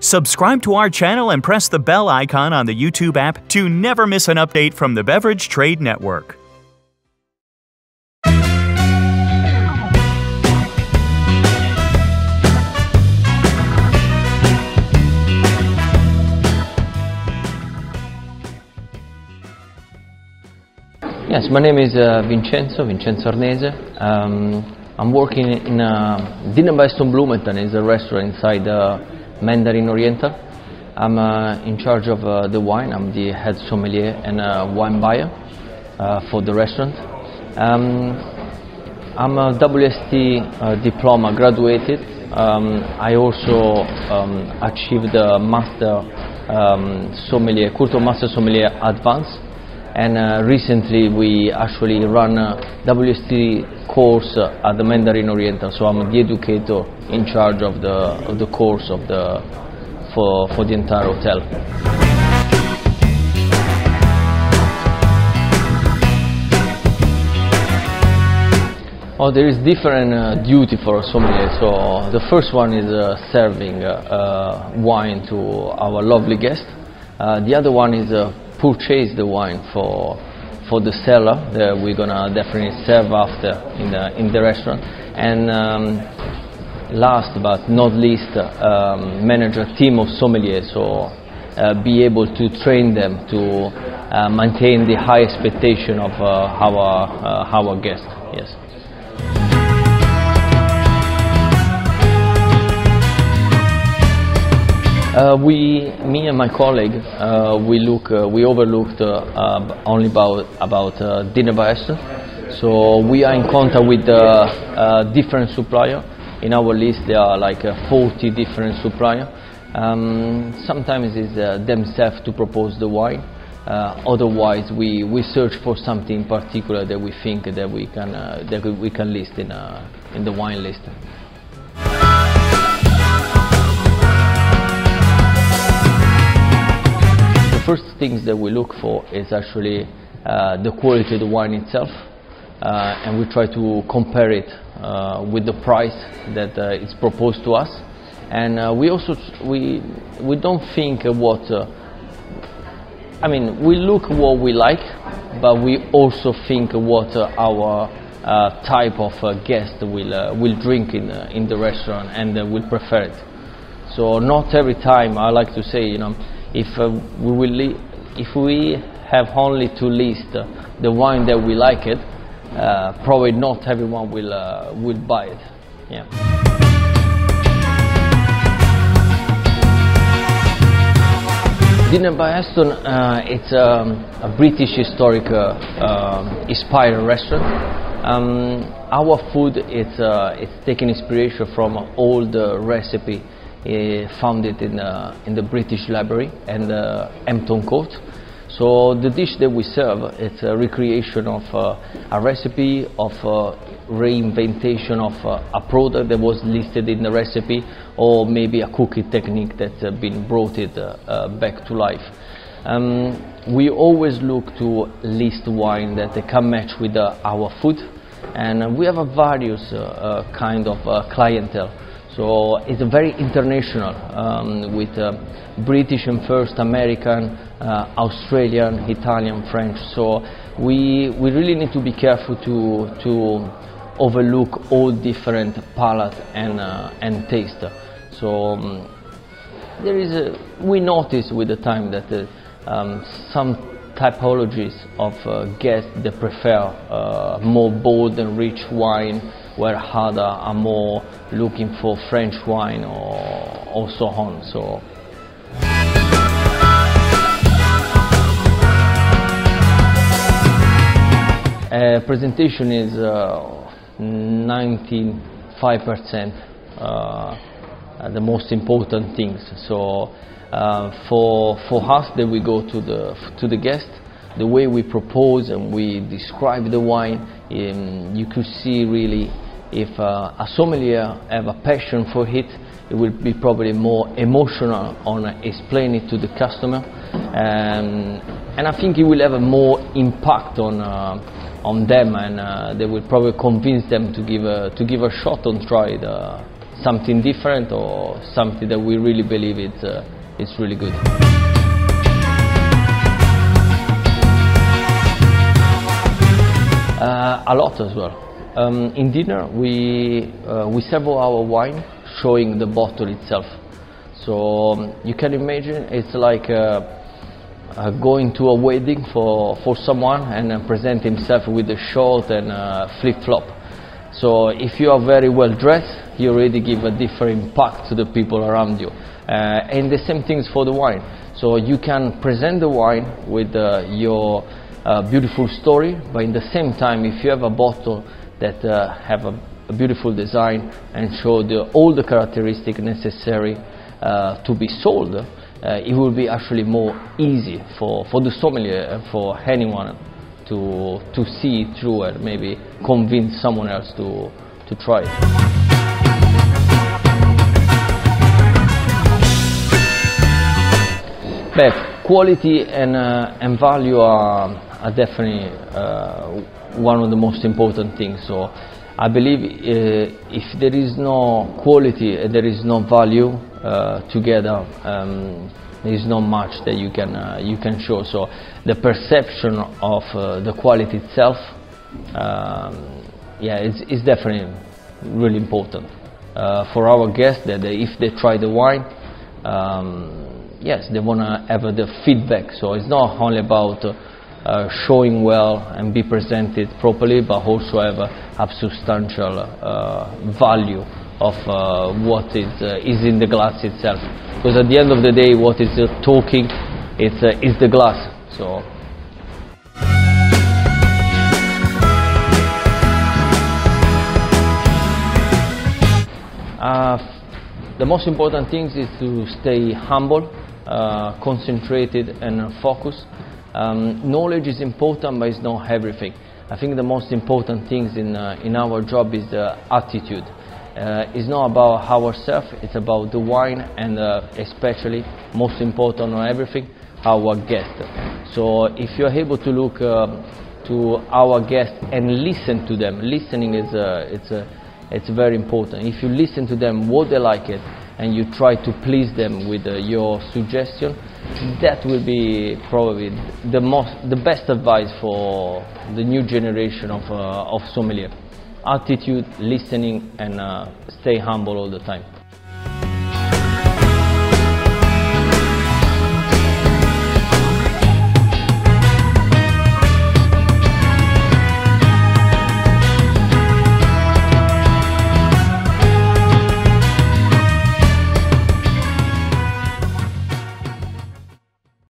Subscribe to our channel and press the bell icon on the YouTube app to never miss an update from the Beverage Trade Network. Yes, my name is Vinceno Arnese. I'm working in Dinner by Heston Bloomington. It's a restaurant inside Mandarin Oriental. I'm in charge of the wine. I'm the head sommelier and wine buyer for the restaurant. I'm a WST diploma graduated. I also achieved the Master Sommelier, Curto Master Sommelier Advanced. And recently we actually run a WST course at the Mandarin Oriental, so I'm the educator in charge of the course of for the entire hotel. Oh, there is different duty for a sommelier. So the first one is serving wine to our lovely guests. The other one is purchase the wine for the cellar that we're gonna definitely serve after in the restaurant, and last but not least, manage a team of sommeliers, so be able to train them to maintain the high expectation of our guests. Yes. Me and my colleague, we overlooked only about Dinner by Heston. So we are in contact with different suppliers. In our list there are like 40 different suppliers. Sometimes it's themselves to propose the wine. Otherwise we search for something particular that we think that we can list in the wine list. First things that we look for is actually the quality of the wine itself, and we try to compare it with the price that is proposed to us. And we also we don't think what we look what we like, but we also think what our type of guest will drink in the restaurant and will prefer it. So not every time, I like to say, if we have only to list the wine that we like it, probably not everyone will buy it. Yeah. Dinner by Heston, it's a British historic inspired restaurant. Our food it's taking inspiration from all the recipe found it in the British Library and Hampton Court. So the dish that we serve, it's a recreation of a recipe, of reinventation of a product that was listed in the recipe, or maybe a cooking technique that's been brought back to life. We always look to list wine that can match with our food, and we have a various kind of clientele. So it's very international, with British and first, American, Australian, Italian, French. So we really need to be careful to overlook all different palate and taste. So we notice with the time that some typologies of guests that prefer more bold and rich wine, where other are more looking for French wine or so on. So presentation is 95% the most important things. So for us, that we go to the guest, the way we propose and we describe the wine, you could see really if a sommelier have a passion for it, it will be probably more emotional on explaining it to the customer, and I think it will have a more impact on them, and they will probably convince them to give a shot and try something different or something that we really believe it's really good. A lot as well. In dinner we serve our wine showing the bottle itself. So you can imagine it's like going to a wedding for someone and present himself with a short and flip-flop. So if you are very well dressed, you already give a different impact to the people around you. And the same things for the wine. So you can present the wine with your beautiful story, but in the same time, if you have a bottle that have a beautiful design and show all the characteristics necessary to be sold, it will be actually more easy for the sommelier and for anyone to see it through and maybe convince someone else to try it. But quality and value are definitely one of the most important things. So I believe if there is no quality and there is no value together, there is not much that you can show. So the perception of the quality itself, yeah, it's definitely really important for our guests. That if they try the wine, yes, they want to have the feedback. So it's not only about showing well and be presented properly, but also have a substantial value of what is in the glass itself. Because at the end of the day, what is talking is the glass. So. The most important thing is to stay humble, concentrated and focused. Knowledge is important, but it's not everything. I think the most important things in our job is the attitude. It's not about ourselves, it's about the wine and especially, most important on everything, our guests. So if you're able to look to our guests and listen to them, listening is it's very important. If you listen to them what they like it and you try to please them with your suggestion, that will be probably the best advice for the new generation of sommelier. Attitude, listening, and stay humble all the time.